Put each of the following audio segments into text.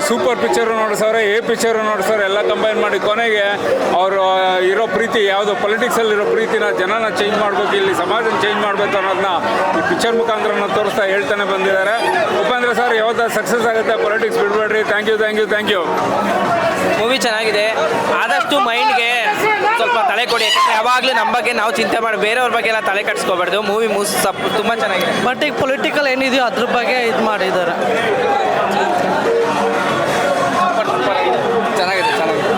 Super picture ನೋಡಿಸವ್ರೆ, picture ನೋಡಿಸವ್ರೆ, ಎಲ್ಲ combine ಮಾಡಿ ಕೊನೆಗೆ ಅವರು ಇರೋ ಪ್ರೀತಿ ಯಾವುದು ಪೊಲಿಟಿಕ್ಸಲ್ಲಿರೋ ಪ್ರೀತಿನ ಜನನ ಚೇಂಜ್ ಮಾಡಬೇಕು, ಇಲ್ಲಿ ಸಮಾಜನ ಚೇಂಜ್ ಮಾಡಬೇಕು ಅನ್ನೋದನ್ನ ಈ ಪಿಕ್ಚರ್ ಮುಖಾಂತರ ತೋರಿಸ್ತಾ ಹೇಳ್ತಾನೆ ಬಂದಿದ್ದಾರೆ. ಉಪೇಂದ್ರ ಸರ್ ಯಾವ್ದು ಸಕ್ಸಸ್ ಆಗುತ್ತೆ, ಪೊಲಿಟಿಕ್ಸ್ ಬಿಡಬೇಡ್ರಿ. Thank you thank you thank you. Movie ಚೆನ್ನಾಗಿದೆ, ಆದಷ್ಟು ಮೈಂಡ್ಗೆ ಸ್ವಲ್ಪ ತಲೆ ಕೊಡಿ. ಯಾಕಂದರೆ ಯಾವಾಗಲೂ ನಮ್ಮ ಬಗ್ಗೆ ನಾವು ಚಿಂತೆ ಮಾಡಿ ಬೇರೆಯವ್ರ ಬಗ್ಗೆ ಎಲ್ಲ ತಲೆ ಕಟ್ಸ್ಕೋಬಾರ್ದು. ಮೂವಿ ತುಂಬ ಚೆನ್ನಾಗಿದೆ. ಬಟ್ ಈಗ ಪೊಲಿಟಿಕಲ್ ಏನಿದೆಯೋ ಅದ್ರ ಬಗ್ಗೆ ಇದು ಮಾಡಿದ್ದಾರೆ. ಚೆನ್ನಾಗಿದೆ ಚೆನ್ನಾಗಿದೆ.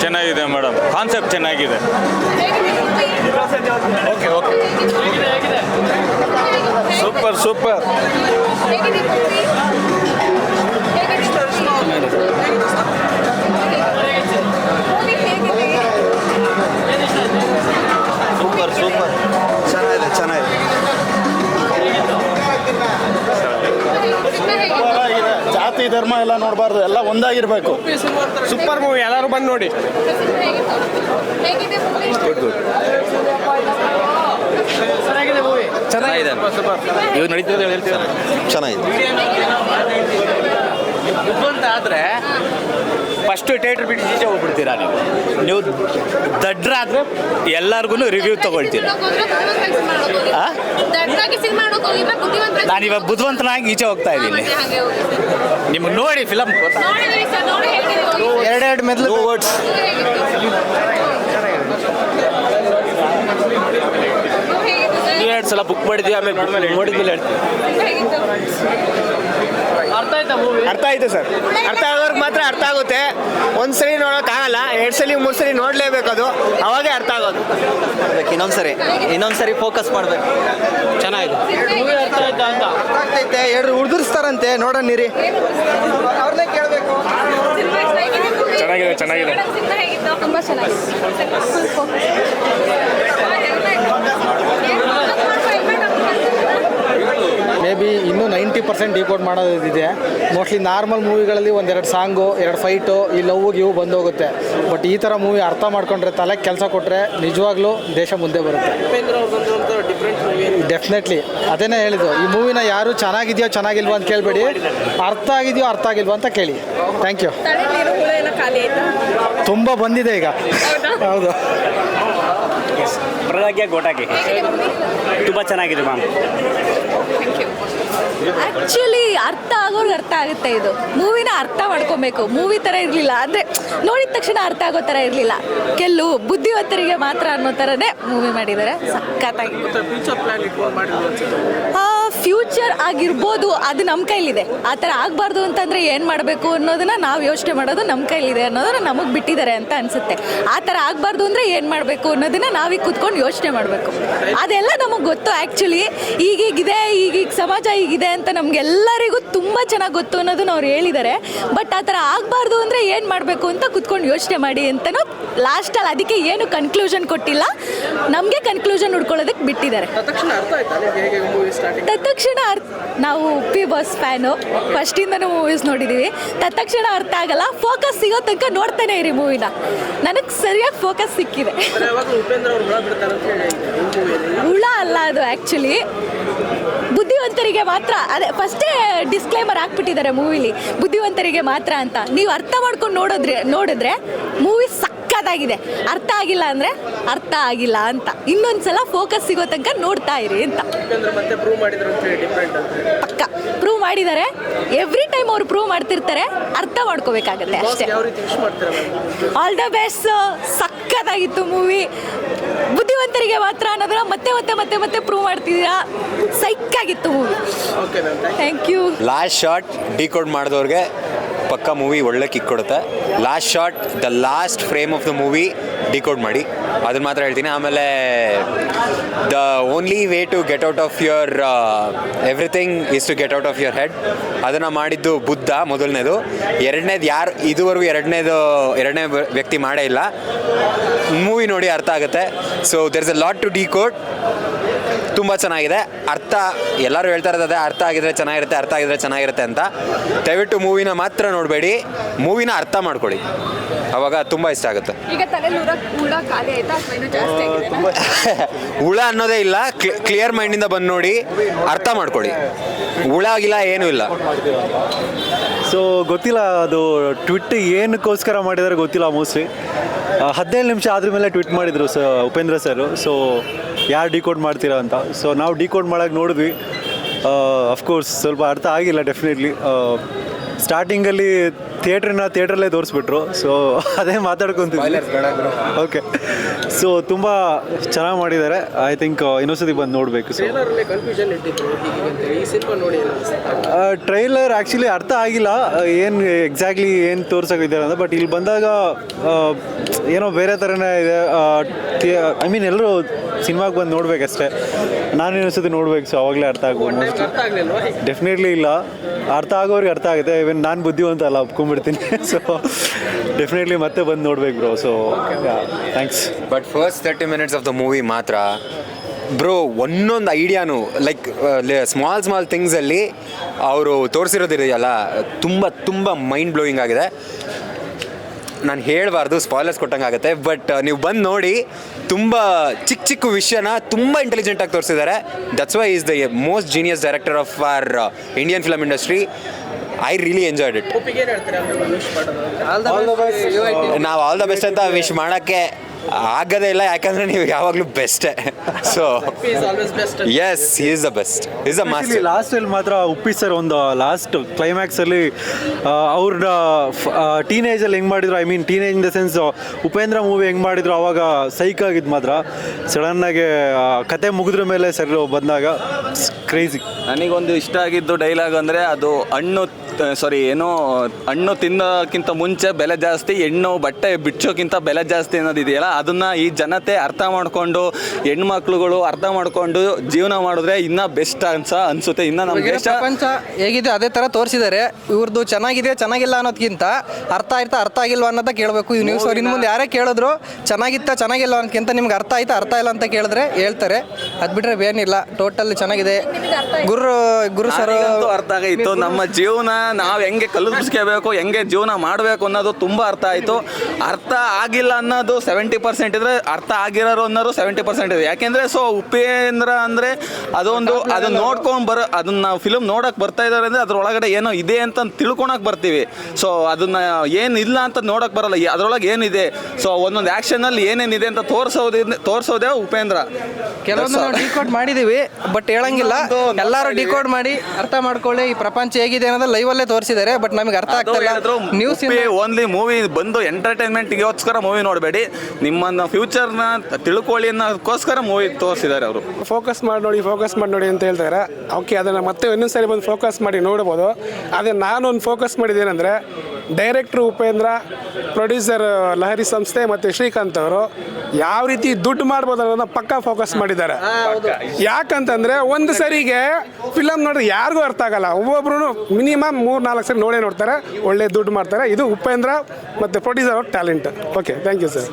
ಚೆನ್ನಾಗಿದೆ ಮೇಡಮ್, ಕಾನ್ಸೆಪ್ಟ್ ಚೆನ್ನಾಗಿದೆ. Okay okay, super super. Super super, ಚೆನ್ನಾಗಿದೆ ಚೆನ್ನಾಗಿದೆ. ಜಾತಿ ಧರ್ಮ ಎಲ್ಲ ನೋಡಬಾರ್ದು, ಎಲ್ಲ ಒಂದಾಗಿರ್ಬೇಕು. ಸೂಪರ್ ಮೂವಿ, ಎಲ್ಲರೂ ಬಂದು ನೋಡಿ. ಚೆನ್ನಾಗಿದೆ, ಇವ್ ನಡೀತಿರೋದು ಹೇಳ್ತೀರಾ? ಚೆನ್ನಾಗಿದೆ. ಅಂತ ಆದರೆ ಫಸ್ಟು ಥಿಯೇಟ್ರ್ ಬಿಟ್ಟು ಈಚೆ ಹೋಗ್ಬಿಡ್ತೀರಾ ನೀವು ದಡ್ರಾದರೆ ಎಲ್ಲರಿಗೂ ರಿವ್ಯೂ ತೊಗೊಳ್ತೀರಾ. ನಾನಿವಾಗ ಬುದ್ಧಿವಂತನಾಗಿ ಈಚೆ ಹೋಗ್ತಾ ಇದ್ದೀನಿ. ನಿಮ್ಗೆ ನೋಡಿ ಫಿಲಮ್ ಎರಡೆರಡು ಮೆದ್ಲು ವರ್ಡ್ಸ್. ನೀವು 2 ಸಲ ಬುಕ್ ಮಾಡಿದ್ದೀವಿ, ಆಮೇಲೆ ನೋಡಿದ್ಮೇಲೆ ಹೇಳ್ತೀವಿ. ಅರ್ಥ ಆಯ್ತು ಸರ್, ಅರ್ಥ ಆಗೋರ್ಗೆ ಮಾತ್ರ ಅರ್ಥ ಆಗುತ್ತೆ. ಒಂದ್ಸರಿ ನೋಡೋಕ್ಕಾಗಲ್ಲ, 2 ಸಲ 3 ಸಲ ನೋಡಲೇಬೇಕದು, ಅವಾಗೇ ಅರ್ಥ ಆಗೋದು. ಇನ್ನೊಂದ್ಸರಿ ಫೋಕಸ್ ಮಾಡಬೇಕು. ಚೆನ್ನಾಗಿದೆ ಅರ್ಥ ಆಯ್ತಾ ಅಂತ. ಆಗ್ತೈತೆ, ಎರಡು ಉಳಿದಿರ್ಸ್ತಾರಂತೆ, ನೋಡೋಣಿರಿ. ಅವ್ರನ್ನೇ ಕೇಳಬೇಕು. ಚೆನ್ನಾಗಿದೆ ಚೆನ್ನಾಗಿದೆ. ತುಂಬ ಚೆನ್ನಾಗಿದೆ. ಮೇ ಬಿ ಇನ್ನೂ 90% ಡಿಕೋಡ್ ಮಾಡೋದಿದೆ. ಮೋಸ್ಟ್ಲಿ ನಾರ್ಮಲ್ ಮೂವಿಗಳಲ್ಲಿ 1-2 ಸಾಂಗು, 2 ಫೈಟು, ಈ ಲವ್ ಇವು ಬಂದೋಗುತ್ತೆ. ಬಟ್ ಈ ಥರ ಮೂವಿ ಅರ್ಥ ಮಾಡ್ಕೊಂಡ್ರೆ, ತಲೆ ಕೆಲಸ ಕೊಟ್ಟರೆ ನಿಜವಾಗ್ಲೂ ದೇಶ ಮುಂದೆ ಬರುತ್ತೆ. ಡೆಫಿನೆಟ್ಲಿ ಅದೇನೇ ಹೇಳಿದ್ದು, ಈ ಮೂವಿನ ಯಾರು ಚೆನ್ನಾಗಿದೆಯೋ ಚೆನ್ನಾಗಿಲ್ವೋ ಅಂತ ಕೇಳಬೇಡಿ, ಅರ್ಥ ಆಗಿದೆಯೋ ಅರ್ಥ ಆಗಿಲ್ವೋ ಅಂತ ಕೇಳಿ. Thank you. ತುಂಬ ಬಂದಿದೆ ಈಗ. ಹೌದು, ಪ್ರದಾಗ್ಯ ಗೋಟಾಗಿ ತುಂಬ ಚೆನ್ನಾಗಿದೆ ಮ್ಯಾಮ್. ಆ್ಯಕ್ಚುಲಿ ಅರ್ಥ ಆಗೋರ್ಗೆ ಅರ್ಥ ಆಗುತ್ತೆ. ಇದು ಮೂವಿನ ಅರ್ಥ ಮಾಡ್ಕೊಬೇಕು. ಮೂವಿ ಥರ ಇರಲಿಲ್ಲ ಅಂದರೆ ನೋಡಿದ ತಕ್ಷಣ ಅರ್ಥ ಆಗೋ ಥರ ಇರಲಿಲ್ಲ. ಕೆಲವು ಬುದ್ಧಿವಂತರಿಗೆ ಮಾತ್ರ ಅನ್ನೋ ಥರನೇ ಮೂವಿ ಮಾಡಿದ್ದಾರೆ. ಸಖತ್ತಾಗಿ ಫ್ಯೂಚರ್ ಆಗಿರ್ಬೋದು, ಅದು ನಮ್ಮ ಕೈಲಿದೆ. ಆ ಥರ ಆಗಬಾರ್ದು ಅಂತಂದರೆ ಏನು ಮಾಡಬೇಕು ಅನ್ನೋದನ್ನು ನಾವು ಯೋಚನೆ ಮಾಡೋದು ನಮ್ಮ ಕೈಲಿದೆ ಅನ್ನೋದನ್ನು ನಮಗೆ ಬಿಟ್ಟಿದ್ದಾರೆ ಅಂತ ಅನಿಸುತ್ತೆ. ಆ ಥರ ಆಗಬಾರ್ದು ಅಂದರೆ ಏನು ಮಾಡಬೇಕು ಅನ್ನೋದನ್ನು ನಾವೀಗ ಕೂತ್ಕೊಂಡು ಯೋಚನೆ ಮಾಡಬೇಕು. ಅದೆಲ್ಲ ನಮಗೆ ಗೊತ್ತು. ಆ್ಯಕ್ಚುಲಿ ಈಗೀಗಿದೆ, ಈಗೀಗ ಸಮಾಜ ಹೀಗಿದೆ ಅಂತ ನಮಗೆಲ್ಲರಿಗೂ ತುಂಬ ಚೆನ್ನಾಗಿ ಗೊತ್ತು ಅನ್ನೋದನ್ನ ಅವ್ರು ಹೇಳಿದ್ದಾರೆ. ಬಟ್ ಆ ಥರ ಆಗಬಾರ್ದು ಅಂದರೆ ಏನು ಮಾಡಬೇಕು ಅಂತ ಕೂತ್ಕೊಂಡು ಯೋಚನೆ ಮಾಡಿ ಅಂತಲೂ ಲಾಸ್ಟಲ್ಲಿ ಅದಕ್ಕೆ ಏನು ಕನ್ಕ್ಲೂಷನ್ ಕೊಟ್ಟಿಲ್ಲ, ನಮಗೆ ಕನ್ಕ್ಲೂಷನ್ ಹುಡ್ಕೊಳ್ಳೋದಕ್ಕೆ ಬಿಟ್ಟಿದ್ದಾರೆ. ತತ್ಕ್ಷಣ ನಾವು ಪಿ ಬಾಸ್ ಫ್ಯಾನು, ಫಸ್ಟಿಂದನೂ ಮೂವೀಸ್ ನೋಡಿದ್ದೀವಿ. ತತ್ಕ್ಷಣ ಅರ್ಥ ಆಗಲ್ಲ, ಫೋಕಸ್ ಸಿಗೋ ತನಕ ನೋಡ್ತಾನೆ ಇರಿ ಮೂವಿನ. ನನಗೆ ಸರಿಯಾಗಿ ಫೋಕಸ್ ಸಿಕ್ಕಿದೆ. ಹುಳ ಅಲ್ಲ ಅದು, ಆ್ಯಕ್ಚುಲಿ ಬುದ್ಧಿವಂತರಿಗೆ ಮಾತ್ರ. ಅದೇ ಫಸ್ಟೇ ಡಿಸ್ಕ್ಲೇಮರ್ ಹಾಕ್ಬಿಟ್ಟಿದ್ದಾರೆ ಮೂವಿಲಿ, ಬುದ್ಧಿವಂತರಿಗೆ ಮಾತ್ರ ಅಂತ. ನೀವು ಅರ್ಥ ಮಾಡ್ಕೊಂಡು ನೋಡಿದ್ರೆ ಮೂವಿ ಸಕ್ಕತ್ತಾಗಿದೆ. ಅರ್ಥ ಆಗಿಲ್ಲ ಅಂದರೆ ಅರ್ಥ ಆಗಿಲ್ಲ ಅಂತ. ಇನ್ನೊಂದ್ಸಲ ಫೋಕಸ್ ಸಿಗೋ ತನಕ ನೋಡ್ತಾ ಇರಿ ಅಂತ. ಪಕ್ಕ ಪ್ರೂವ್ ಮಾಡಿದ್ದಾರೆ. ಎವ್ರಿ ಟೈಮ್ ಅವ್ರು ಪ್ರೂವ್ ಮಾಡ್ತಿರ್ತಾರೆ, ಅರ್ಥ ಮಾಡ್ಕೋಬೇಕಾಗತ್ತೆ ಅಷ್ಟೇ. All the best. ಸಕ್ಕತ್ತಾಗಿತ್ತು ಮೂವಿ. ಬುದ್ಧಿವಂತರಿಗೆ ಮಾತ್ರ ಅನ್ನೋದನ್ನ ಮತ್ತೆ ಮತ್ತೆ ಮತ್ತೆ ಮತ್ತೆ ಪ್ರೂವ್ ಮಾಡ್ತಿದ್ದೀರಾ. ಸೈಕಾಗಿತ್ತು movie. Thank you. Last shot decode ಮಾಡಿದವ್ರಿಗೆ ಪಕ್ಕ ಮೂವಿ ಒಳ್ಳೆ ಕಿಕ್ ಕೊಡುತ್ತೆ. Last shot, the last frame of the movie decode ಮಾಡಿ, ಅದನ್ನ ಮಾತ್ರ ಹೇಳ್ತೀನಿ. ಆಮೇಲೆ the only way to get out of your everything is to get out of your head. ಅದನ್ನು ಮಾಡಿದ್ದು ಬುದ್ಧ ಮೊದಲನೇದು. ಎರಡನೇದು ಯಾರು ಇದುವರೆಗೂ ಎರಡನೇ ವ್ಯಕ್ತಿ ಮಾಡೇ ಇಲ್ಲ. ಮೂವಿ ನೋಡಿ ಅರ್ಥ ಆಗುತ್ತೆ. So there is a lot to decode. ತುಂಬ ಚೆನ್ನಾಗಿದೆ. ಅರ್ಥ ಎಲ್ಲರೂ ಹೇಳ್ತಾ ಇರೋದೇ ಅರ್ಥ ಆಗಿದ್ರೆ ಚೆನ್ನಾಗಿರುತ್ತೆ ಅಂತ. ದಯವಿಟ್ಟು ಮೂವಿನ ಮಾತ್ರ ನೋಡಬೇಡಿ, ಮೂವಿನ ಅರ್ಥ ಮಾಡ್ಕೊಳ್ಳಿ, ಅವಾಗ ತುಂಬ ಇಷ್ಟ ಆಗುತ್ತೆ. ಈಗ ತಲೆಯಲ್ಲಿ ಹುಳ ಖಾಲಿ ಆಯ್ತಾ ಅಥವಾ ಇನ್ನೂ ಜಾಸ್ತಿ ಆಗಿದೆ? ಹುಳ ಅನ್ನೋದೇ ಇಲ್ಲ, ಕ್ಲಿಯರ್ ಮೈಂಡಿಂದ ಬಂದು ನೋಡಿ, ಅರ್ಥ ಮಾಡ್ಕೊಳ್ಳಿ. ಹುಳ ಆಗಿಲ್ಲ, ಏನೂ ಇಲ್ಲ. ಸೊ ಗೊತ್ತಿಲ್ಲ ಅದು ಟ್ವಿಟ್ ಏನಕ್ಕೋಸ್ಕರ ಮಾಡಿದ್ದಾರೆ ಗೊತ್ತಿಲ್ಲ. ಮೋಸ್ಟ್ಲಿ 17 ನಿಮಿಷ ಆದ್ರ ಮೇಲೆ ಟ್ವಿಟ್ ಮಾಡಿದರು ಉಪೇಂದ್ರ ಸರ್. ಸೊ ಯಾರು ಡಿಕೋಡ್ ಮಾಡ್ತೀರಾ ಅಂತ. ಸೊ ನಾವು ಡಿಕೋಡ್ ಮಾಡೋಕ್ಕೆ ನೋಡಿದ್ವಿ. ಅಫ್ಕೋರ್ಸ್ ಸ್ವಲ್ಪ ಅರ್ಥ ಆಗಿಲ್ಲ ಡೆಫಿನೆಟ್ಲಿ. ಸ್ಟಾರ್ಟಿಂಗಲ್ಲಿ ಥಿಯೇಟ್ರಲ್ಲೇ ತೋರಿಸ್ಬಿಟ್ರು. ಸೊ ಅದೇ ಮಾತಾಡ್ಕೊತೀವಿ. ಓಕೆ, ಸೊ ತುಂಬ ಚೆನ್ನಾಗಿ ಮಾಡಿದ್ದಾರೆ. ಐ ಥಿಂಕ್ ಇನ್ನೊಂದ್ಸತಿ ಬಂದು ನೋಡಬೇಕು. ಸೊ ಟ್ರೈಲರ್ ಆ್ಯಕ್ಚುಲಿ ಅರ್ಥ ಆಗಿಲ್ಲ ಏನು ಎಕ್ಸಾಕ್ಟ್ಲಿ ಏನು ತೋರ್ಸೋಕಿದ್ದಾರೆ ಅಂತ. ಬಟ್ ಇಲ್ಲಿ ಬಂದಾಗ ಏನೋ ಬೇರೆ ಥರನೇ ಇದೆ. ಐ ಮೀನ್ ಎಲ್ಲರೂ ಸಿನಿಮಾಗೆ ಬಂದು ನೋಡ್ಬೇಕಷ್ಟೇ. ನಾನು ಇನ್ನೊಂದ್ಸತಿ ನೋಡ್ಬೇಕು. ಸೊ ಅವಾಗಲೇ ಅರ್ಥ ಆಗ್ಬೋದು. ಡೆಫಿನೆಟ್ಲಿ ಇಲ್ಲ, ಅರ್ಥ ಆಗೋರಿಗೆ ಅರ್ಥ ಆಗುತ್ತೆ. ಇವನ್ ನಾನು ಬುದ್ಧಿವಂತ ಅಲ್ಲ, ಒಪ್ಕೊಂಡ್ಬಿಡ್ತೀನಿ. ಸೊ ಡೆಫಿನೆಟ್ಲಿ ಮತ್ತೆ ಬಂದು ನೋಡ್ಬೇಕು bro. So thanks. But first 30 minutes of the movie ಮಾತ್ರ ಬ್ರೋ ಒಂದೊಂದು ಐಡಿಯಾನು ಲೈಕ್ ಸ್ಮಾಲ್ ಥಿಂಗ್ಸಲ್ಲಿ ಅವರು ತೋರಿಸಿರೋದಿದೆಯಲ್ಲ, ತುಂಬ ಮೈಂಡ್ ಬ್ಲೋಯಿಂಗ್ ಆಗಿದೆ. ನಾನು ಹೇಳಬಾರ್ದು, ಸ್ಪಾಯ್ಲರ್ಸ್ ಕೊಟ್ಟಂಗೆ ಆಗುತ್ತೆ. ಬಟ್ ನೀವು ಬಂದು ನೋಡಿ, ತುಂಬ ಚಿಕ್ಕ ವಿಷಯನ ತುಂಬ ಇಂಟೆಲಿಜೆಂಟಾಗಿ ತೋರಿಸಿದ್ದಾರೆ. That's why is the most genius director of our Indian film industry. I really enjoyed it. ನಾವು ಆಲ್ ದ ಬೆಸ್ಟ್ ಅಂತ ವಿಶ್ ಮಾಡೋಕ್ಕೆ ಆಗೋದೇ ಇಲ್ಲ, ಯಾಕಂದರೆ ನೀವು ಯಾವಾಗಲೂ ಬೆಸ್ಟೇ. So yes, he is the best, is the master. ಲಾಸ್ಟಲ್ಲಿ ಮಾತ್ರ ಉಪ್ಪಿ ಸರ್ ಒಂದು ಲಾಸ್ಟ್ ಕ್ಲೈಮ್ಯಾಕ್ಸಲ್ಲಿ ಅವ್ರ ಟೀನೇಜಲ್ಲಿ ಹೆಂಗೆ ಮಾಡಿದ್ರು, I mean teenage in the sense Upendra movie ಹೆಂಗೆ ಮಾಡಿದ್ರು ಅವಾಗ ಸೈಕ್ ಆಗಿದ್ದು ಮಾತ್ರ. ಸಡನ್ನಾಗಿ ಕತೆ ಮುಗಿದ್ರ ಮೇಲೆ ಸರ್ ಬಂದಾಗ ಕ್ರೇಜಿ. ನನಗೊಂದು ಇಷ್ಟ ಆಗಿದ್ದು ಡೈಲಾಗ್ ಅಂದರೆ ಅದು ಹಣ್ಣು ತಿನ್ನೋಕ್ಕಿಂತ ಮುಂಚೆ ಬೆಲೆ ಜಾಸ್ತಿ, ಹೆಣ್ಣು ಬಟ್ಟೆ ಬಿಚ್ಚೋಕ್ಕಿಂತ ಬೆಲೆ ಜಾಸ್ತಿ ಅನ್ನೋದಿದೆಯಲ್ಲ, ಅದನ್ನು ಈ ಜನತೆ ಅರ್ಥ ಮಾಡಿಕೊಂಡು ಹೆಣ್ಮಕ್ಳುಗಳು ಅರ್ಥ ಮಾಡಿಕೊಂಡು ಜೀವನ ಮಾಡಿದ್ರೆ ಇನ್ನೂ ಬೆಸ್ಟ್ ಅನ್ಸುತ್ತೆ. ಇನ್ನು ನಮ್ಮ ದೇಶ ಪ್ರಪಂಚ ಹೇಗಿದೆ ಅದೇ ಥರ ತೋರಿಸಿದ್ದಾರೆ. ಇವ್ರದ್ದು ಚೆನ್ನಾಗಿದೆ ಚೆನ್ನಾಗಿಲ್ಲ ಅನ್ನೋದಕ್ಕಿಂತ ಅರ್ಥ ಆಗಿಲ್ವಾ ಅನ್ನೋದ ಕೇಳಬೇಕು. ಈ ನ್ಯೂಸ್ ಅವ್ರು ಇನ್ನು ಮುಂದೆ ಯಾರೇ ಕೇಳಿದ್ರು ಚೆನ್ನಾಗಿಲ್ಲ ಅನ್ನೋದಕ್ಕಿಂತ ನಿಮ್ಗೆ ಅರ್ಥ ಇಲ್ಲ ಅಂತ ಕೇಳಿದ್ರೆ ಹೇಳ್ತಾರೆ. ಅದು ಬಿಟ್ಟರೆ ಏನಿಲ್ಲ, ಟೋಟಲ್ ಚೆನ್ನಾಗಿದೆ. ಗುರು ಸರ್ ಅರ್ಥ ಆಗಿತ್ತು. ನಮ್ಮ ಜೀವನ ನಾವು ಹೆಂಗೆ ಕಲಿಸ್ಕೋಬೇಕು, ಹೆಂಗೆ ಜೀವನ ಮಾಡಬೇಕು ಅನ್ನೋದು ತುಂಬ ಅರ್ಥ ಆಯಿತು. ಅರ್ಥ ಆಗಿಲ್ಲ ಅನ್ನೋದು 70% ಇದ್ರೆ, ಅರ್ಥ ಆಗಿರೋರು ಅನ್ನೋರು 70% ಇದೆ. ಯಾಕೆಂದರೆ ಸೊ ಉಪೇಂದ್ರ ಅಂದರೆ ಅದನ್ನ ನೋಡ್ಕೊಂಡು ಅದನ್ನ ಫಿಲ್ಮ್ ನೋಡೋಕೆ ಬರ್ತಾ ಇದ್ದಾರೆ ಅಂದರೆ ಅದ್ರೊಳಗಡೆ ಏನೋ ಇದೆ ಅಂತ ತಿಳ್ಕೊಳಕ್ಕೆ ಬರ್ತೀವಿ. ಸೊ ಅದನ್ನ ಏನಿಲ್ಲ ಅಂತ ನೋಡೋಕೆ ಬರಲ್ಲ, ಅದರೊಳಗೆ ಏನಿದೆ. ಸೊ ಒಂದೊಂದು ಆ್ಯಕ್ಷನಲ್ಲಿ ಏನೇನಿದೆ ಅಂತ ತೋರಿಸೋದೇ ಉಪೇಂದ್ರ. ಕೆಲವೊಂದು ನಾವು ಡಿಕೋಡ್ ಮಾಡಿದ್ದೀವಿ, ಬಟ್ ಹೇಳಂಗಿಲ್ಲ. ಎಲ್ಲರೂ ಡಿಕೋಡ್ ಮಾಡಿ ಅರ್ಥ ಮಾಡ್ಕೊಳ್ಳಿ. ಈ ಪ್ರಪಂಚ ಹೇಗಿದೆ ಅನ್ನೋದು ಲೈವಲ್ಲೇ ತೋರಿಸಿದ್ದಾರೆ, ಬಟ್ ನಮಗೆ ಅರ್ಥ ಆಗ್ತಿಲ್ಲ. ನ್ಯೂಸ್ ಓನ್ಲಿ ಮೂವಿ ಬಂದು ಎಂಟರ್ಟೈನ್ಮೆಂಟ್ಗೋಸ್ಕರ ಮೂವಿ ನೋಡಬೇಡಿ, ನಿಮ್ಮನ್ನ ಫ್ಯೂಚರ್ನ ತಿಳ್ಕೊಳ್ಳಿ ಅನ್ನೋದಕ್ಕೋಸ್ಕರ ಮೂವಿ ತೋರಿಸಿದ್ದಾರೆ ಅವರು. ಫೋಕಸ್ ಮಾಡಿ ನೋಡಿ ಅಂತ ಹೇಳ್ತಾರೆ. ಓಕೆ, ಅದನ್ನು ಮತ್ತೆ ಇನ್ನೊಂದು ಸಾರಿ ಬಂದು ಫೋಕಸ್ ಮಾಡಿ ನೋಡ್ಬೋದು. ಅದೇ ನಾನೊಂದು ಫೋಕಸ್ ಮಾಡಿದ್ದೇನೆಂದರೆ, ಡೈರೆಕ್ಟ್ರು ಉಪೇಂದ್ರ, ಪ್ರೊಡ್ಯೂಸರ್ ಲಹರಿ ಸಂಸ್ಥೆ ಮತ್ತು ಶ್ರೀಕಾಂತ್ ಅವರು ಯಾವ ರೀತಿ ದುಡ್ಡು ಮಾಡ್ಬೋದು ಅನ್ನೋದನ್ನ ಪಕ್ಕಾ ಫೋಕಸ್ ಮಾಡಿದ್ದಾರೆ. ಯಾಕಂತಂದರೆ ಒಂದು ಸರಿಗೆ ಫಿಲಮ್ ನೋಡಿದ್ರೆ ಯಾರಿಗೂ ಅರ್ಥ ಆಗಲ್ಲ. ಒಬ್ಬೊಬ್ರು ಮಿನಿಮಮ್ 3-4 ಸರಿ ನೋಡೇ ನೋಡ್ತಾರೆ, ಒಳ್ಳೆ ದುಡ್ಡು ಮಾಡ್ತಾರೆ. ಇದು ಉಪೇಂದ್ರ ಮತ್ತು ಪ್ರೊಡ್ಯೂಸರ್ ಅವ್ರ talent. Okay, thank you sir.